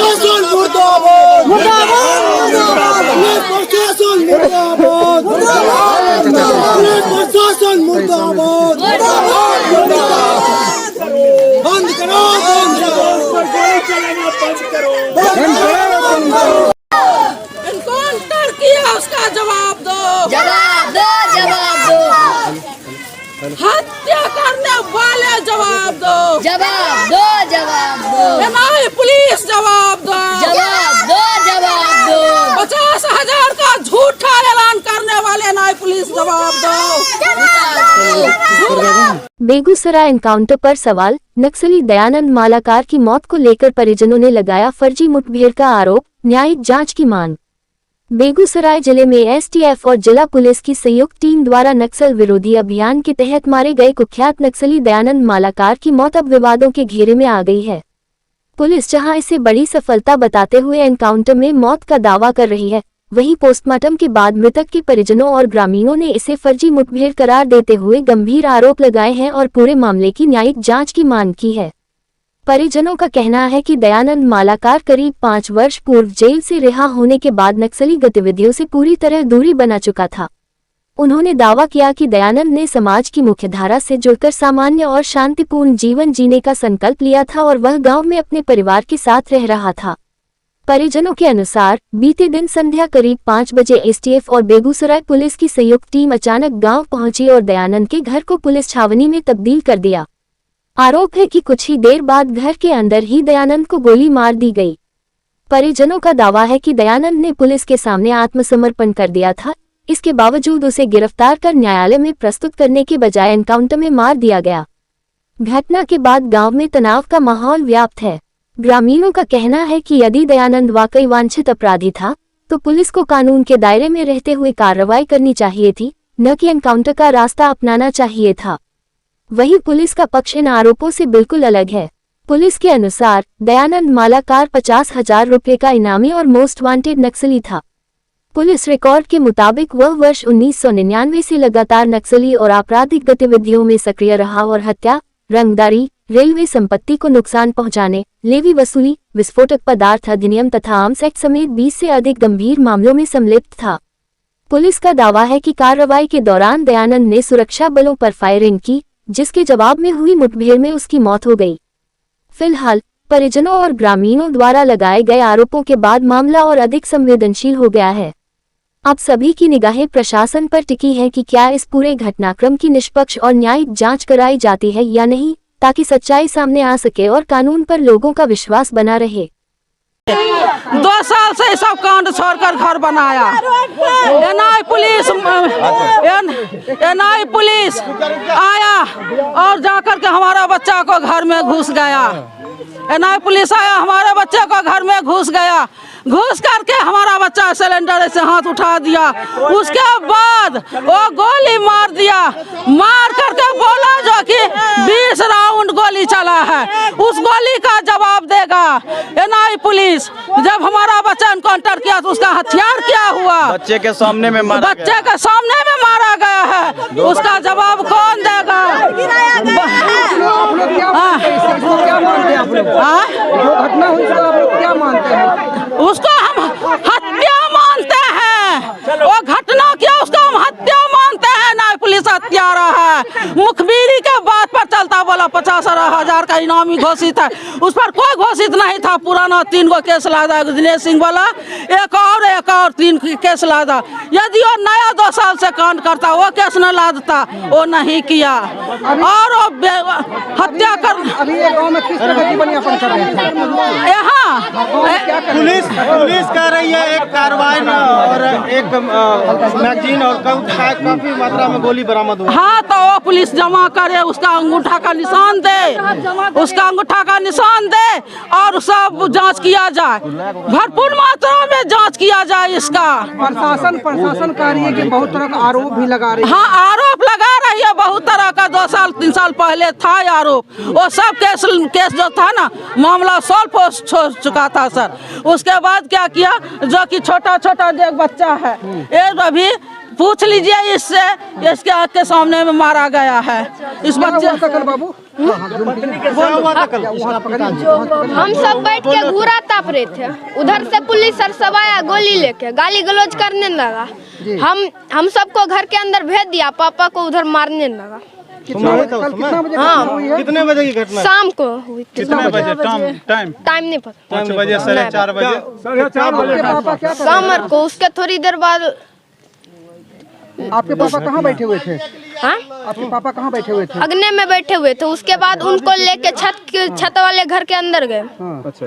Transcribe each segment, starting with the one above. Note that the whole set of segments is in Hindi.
प्रशासन मुर्दाबाद मुर्दाबाद प्रशासन मुर्दाबाद प्रशासन मुर्दाबाद बंद करो गोली चलाना बंद करो एनकाउंटर किया उसका जवाब दो हत्या करने वाले जवाब दो एनआई पुलिस जवाब दो 50,000 का झूठा ऐलान करने वाले एनआई पुलिस जवाब दो। बेगूसराय एनकाउंटर पर सवाल। नक्सली दयानंद मालाकार की मौत को लेकर परिजनों ने लगाया फर्जी मुठभेड़ का आरोप, न्यायिक जांच की मांग। बेगूसराय जिले में एसटीएफ और जिला पुलिस की संयुक्त टीम द्वारा नक्सल विरोधी अभियान के तहत मारे गए कुख्यात नक्सली दयानंद मालाकार की मौत अब विवादों के घेरे में आ गई है। पुलिस जहां इसे बड़ी सफलता बताते हुए एनकाउंटर में मौत का दावा कर रही है, वहीं पोस्टमार्टम के बाद मृतक के परिजनों और ग्रामीणों ने इसे फर्जी मुठभेड़ करार देते हुए गंभीर आरोप लगाए हैं और पूरे मामले की न्यायिक जांच की मांग की है। परिजनों का कहना है कि दयानंद मालाकार करीब 5 वर्ष पूर्व जेल से रिहा होने के बाद नक्सली गतिविधियों से पूरी तरह दूरी बना चुका था। उन्होंने दावा किया कि दयानंद ने समाज की मुख्यधारा से जुड़कर सामान्य और शांतिपूर्ण जीवन जीने का संकल्प लिया था और वह गांव में अपने परिवार के साथ रह रहा था। परिजनों के अनुसार बीते दिन संध्या करीब 5 बजे एसटीएफ और बेगूसराय पुलिस की संयुक्त टीम अचानक गांव पहुंची और दयानंद के घर को पुलिस छावनी में तब्दील कर दिया। आरोप है कि कुछ ही देर बाद घर के अंदर ही दयानंद को गोली मार दी गई। परिजनों का दावा है कि दयानंद ने पुलिस के सामने आत्मसमर्पण कर दिया था, इसके बावजूद उसे गिरफ्तार कर न्यायालय में प्रस्तुत करने के बजाय एनकाउंटर में मार दिया गया। घटना के बाद गांव में तनाव का माहौल व्याप्त है। ग्रामीणों का कहना है कि यदि दयानंद वाकई वांछित अपराधी था तो पुलिस को कानून के दायरे में रहते हुए कार्रवाई करनी चाहिए थी, न कि एनकाउंटर का रास्ता अपनाना चाहिए था। वहीं पुलिस का पक्ष इन आरोपों से बिल्कुल अलग है। पुलिस के अनुसार दयानंद मालाकार 50,000 रुपये का इनामी और मोस्ट वांटेड नक्सली था। पुलिस रिकॉर्ड के मुताबिक वह वर्ष 1999 से लगातार नक्सली और आपराधिक गतिविधियों में सक्रिय रहा और हत्या, रंगदारी, रेलवे संपत्ति को नुकसान पहुंचाने, लेवी वसूली, विस्फोटक पदार्थ अधिनियम तथा आर्म्स एक्ट समेत 20 से अधिक गंभीर मामलों में संलिप्त था। पुलिस का दावा है कि कार्रवाई के दौरान दयानंद ने सुरक्षा बलों पर फायरिंग की, जिसके जवाब में हुई मुठभेड़ में उसकी मौत हो गई। फिलहाल परिजनों और ग्रामीणों द्वारा लगाए गए आरोपों के बाद मामला और अधिक संवेदनशील हो गया है। अब सभी की निगाहें प्रशासन पर टिकी है कि क्या इस पूरे घटनाक्रम की निष्पक्ष और न्यायिक जांच कराई जाती है या नहीं, ताकि सच्चाई सामने आ सके और कानून पर लोगों का विश्वास बना रहे। 2 साल से सब कांड छोड़कर घर बनाया। एनआई पुलिस आया और जाकर के हमारा बच्चा को घर में घुस गया। एनआई पुलिस आया, हमारे बच्चे को घर में घुस गया। घुस करके हमारा बच्चा सिलेंडर से हाथ उठा दिया। उसके बाद वो गोली मार दिया। मार करके बोला जो कि 20 राउंड गोली चला है, उस गोली का जवाब देगा एनआई पुलिस। जब हमारा बच्चा एनकाउंटर किया तो उसका हथियार क्या हुआ? बच्चे के सामने में मारा गया है। उसका जवाब कौन देगा? घटना हुई तो आप लोग क्या मानते हैं? उसको हम हत्या मानते हैं। वो घटना क्या, उसको हम हत्या मानते हैं। ना पुलिस हत्यारा है। मुखबिरी के बात पर चलता, बोला 50,000 का इनामी घोषित है, उस पर कोई घोषित नहीं था। पुराना 3 गो केस लादा दिनेश सिंह वाला, एक और 3 केस लादा। यदि वो नया 2 साल से कांड करता वो केस न लादता, वो नहीं किया। और वो हत्या कर अभी ये गांव में किस तरह की बनियापन कर रहे हैं? यहाँ पुलिस कर रही है एक कार्रवाई और एक मैगजीन और काफी मात्रा में गोली बरामद हुई। हाँ, तो वो पुलिस जमा करे, उसका अंगूठा का निशान दे, और सब जांच किया जाए, भरपूर मात्रा में जांच किया जाए इसका। प्रशासन कह रही है कि बहुत तरह का आरोप भी लगा रही है। हाँ, आरोप लगा रही है बहुत तरह का। 2 साल 3 साल पहले था आरोप, वो सब केस जो था ना, मामला सॉल्व हो चुका था सर। उसके बाद क्या किया, जो कि छोटा देख बच्चा है, ये अभी पूछ लीजिए इससे, इसके आँख के सामने में मारा गया है इस बच्चे कल बाबू हम सब बैठ के घूरा ताप रहे थे, उधर से पुलिस सर सब आया गोली लेके, गाली गलौज करने लगा। हम सबको घर के अंदर भेज दिया, पापा को उधर मारने लगा। कितना बजे हाँ, कितने बजे की घटना है? शाम को हुई। कितने बजे? टाइम नहीं पता। 5 बजे, 4:30 बजे। पापा क्या कर शाम को उसके थोड़ी देर बाद आपके पापा कहाँ बैठे हुए थे? हाँ? आपके पापा कहाँ बैठे हुए थे? अगने में बैठे हुए थे। उसके बाद उनको लेके छत वाले घर के अंदर गए। अच्छा,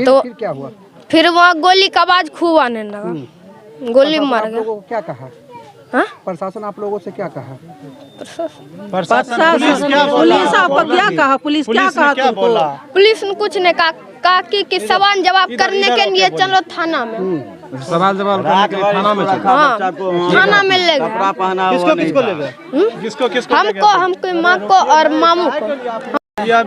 तो फिर क्या हुआ? फिर वहाँ गोली का आवाज खूब आने लगा, गोली मार गया। लोगों को क्या कहा? हाँ? प्रशासन आप लोगों से क्या कहा? पुलिस आपको क्या कहा? पुलिस क्या कहा तुमको? पुलिस ने कुछ नहीं कहा कि सवाल जवाब करने के लिए चलो थाना में। सवाल जवाब करने के लिए थाना में चलो। हाँ, थाना में ले गए। किसको ले गए? हमको माँ को और मामू को।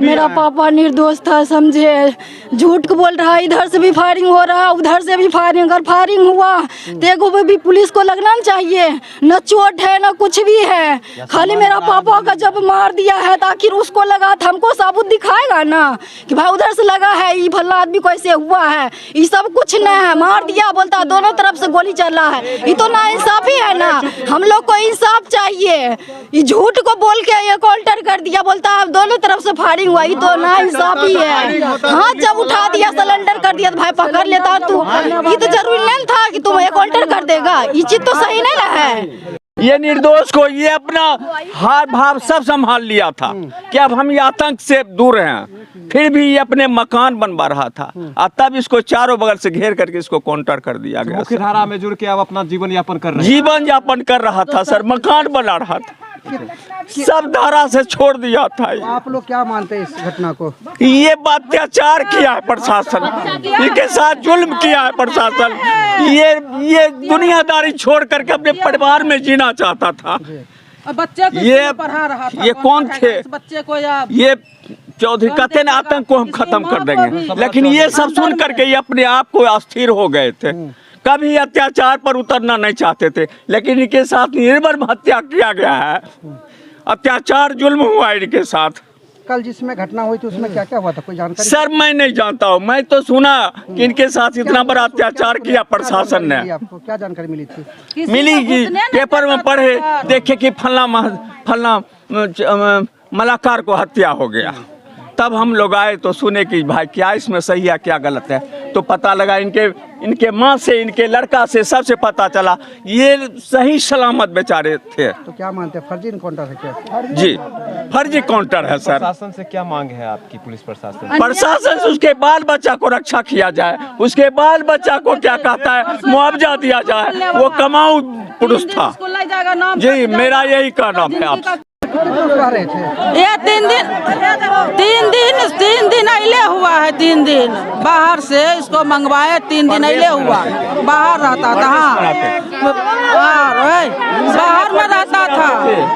मेरा पापा निर्दोष था, समझे, झूठ को बोल रहा है। इधर से भी फायरिंग हो रहा है, उधर से भी फायरिंग। अगर फायरिंग हुआ देखो भी पुलिस को लगना चाहिए। न चोट है न कुछ भी है, खाली मेरा पापा का जब मार दिया है तो आखिर उसको लगा था, हमको साबुत दिखाएगा ना कि भाई उधर से लगा है, ये भला आदमी को ऐसे हुआ है। ये सब कुछ नहीं है, मार दिया बोलता दोनों तरफ से गोली चल रहा है। ये तो ना इंसाफी है ना, हम लोग को इंसाफ चाहिए। ये झूठ को बोल के ये काउंटर कर दिया, बोलता दोनों तरफ से फायरिंग हुआ। ये तो ना इंसाफी है। हाथ जब उठा दिया, सिलेंडर कर दिया तो भाई पकड़ लेता तू। ये तो जरूरी नहीं था कि तुम एक काउंटर कर देगा। ये चीज तो सही नहीं ना है। ये निर्दोष को ये अपना हार भाव सब संभाल लिया था कि अब हम ये आतंक से दूर हैं, फिर भी ये अपने मकान बनवा रहा था और तब इसको चारों बगल से घेर करके इसको काउंटर कर दिया गया। मुख्य धारा में जुड़ के अब अपना जीवन यापन कर रहे हैं। जीवन यापन कर रहा था सर, मकान बना रहा था, सब धारा से छोड़ दिया था। आप लोग क्या मानते हैं इस घटना को? ये अत्याचार किया है प्रशासन, इनके साथ जुल्म किया है प्रशासन। ये दुनियादारी छोड़ करके अपने परिवार में जीना चाहता था। बच्चे को ये पढ़ा रहा था। ये कौन थे? बच्चे को या ये चौधरी कहते ना आतंक को हम खत्म कर देंगे, लेकिन ये सब सुन करके ये अपने आप को अस्थिर हो गए थे। कभी अत्याचार पर उतरना नहीं चाहते थे, लेकिन इनके साथ निर्मम हत्या किया गया है, अत्याचार जुल्म हुआ इनके साथ। कल जिसमें घटना हुई थी उसमें क्या क्या हुआ था, कोई जानकारी? सर मैं नहीं जानता हूँ, मैं तो सुना कि इनके साथ इतना बड़ा अत्याचार किया प्रशासन ने। आपको क्या जानकारी मिली थी? मिली कि पेपर में पढ़े देखे कि फलना मलाकार को हत्या हो गया। तब हम लोग आए तो सुने कि भाई क्या इसमें सही है क्या गलत है, तो पता लगा इनके माँ से, इनके लड़का से, सबसे पता चला ये सही सलामत बेचारे थे। तो क्या मानते हैं, फर्जी इनकाउंटर है क्या? जी फर्जी काउंटर है सर। प्रशासन से क्या मांग है आपकी? पुलिस प्रशासन प्रशासन से उसके बाल बच्चा को रक्षा किया जाए, उसके बाल बच्चा को क्या कहता है मुआवजा दिया जाए। वो कमाऊ पुरुष था जी, मेरा यही कहना है आपसे। रह रहे थे ये 3 दिन अले हुआ है। 3 दिन बाहर से इसको मंगवाए, 3 दिन अले हुआ, बाहर रहता था। हाँ बाहर में रहता था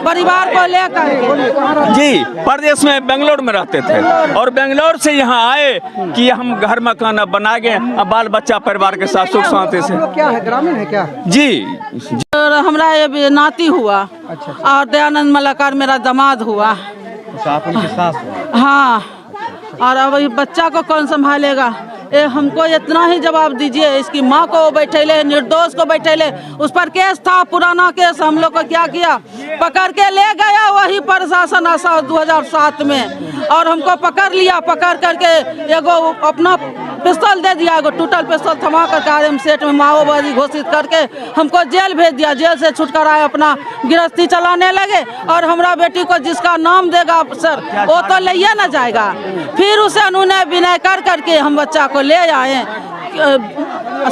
परिवार को लेकर जी। प्रदेश में बेंगलोर में रहते थे और बेंगलोर से यहाँ आए कि हम घर मकान बना गए, बाल बच्चा परिवार के साथ सुख शांति से। क्या है, ग्रामीण है क्या? जी हमरा ये नाती हुआ और दयानंद मलाकार मेरा दामाद हुआ। आप उनके सास? हाँ, और अब ये बच्चा को कौन संभालेगा? हमको इतना ही जवाब दीजिए। इसकी माँ को बैठेले, निर्दोष को बैठेले, उस पर केस था, पुराना केस। हम लोग को क्या किया, पकड़ के ले गया वही प्रशासन 2007 में, और हमको पकड़ लिया। पकड़ करके एगो अपना पिस्तौल दे दिया, एगो टूटल पिस्तौल थमा करके आरएम सेट में माओवादी घोषित करके हमको जेल भेज दिया। जेल से छुटकर आए, अपना गृहस्थी चलाने लगे। और हमारा बेटी को जिसका नाम देगा सर वो तो ले ना जाएगा। फिर उसे उन्होंने विनय कर करके हम बच्चा को ले आए,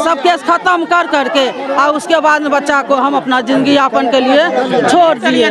सब केस खत्म कर करके, और उसके बाद में बच्चा को हम अपना जिंदगी यापन के लिए छोड़ दिए।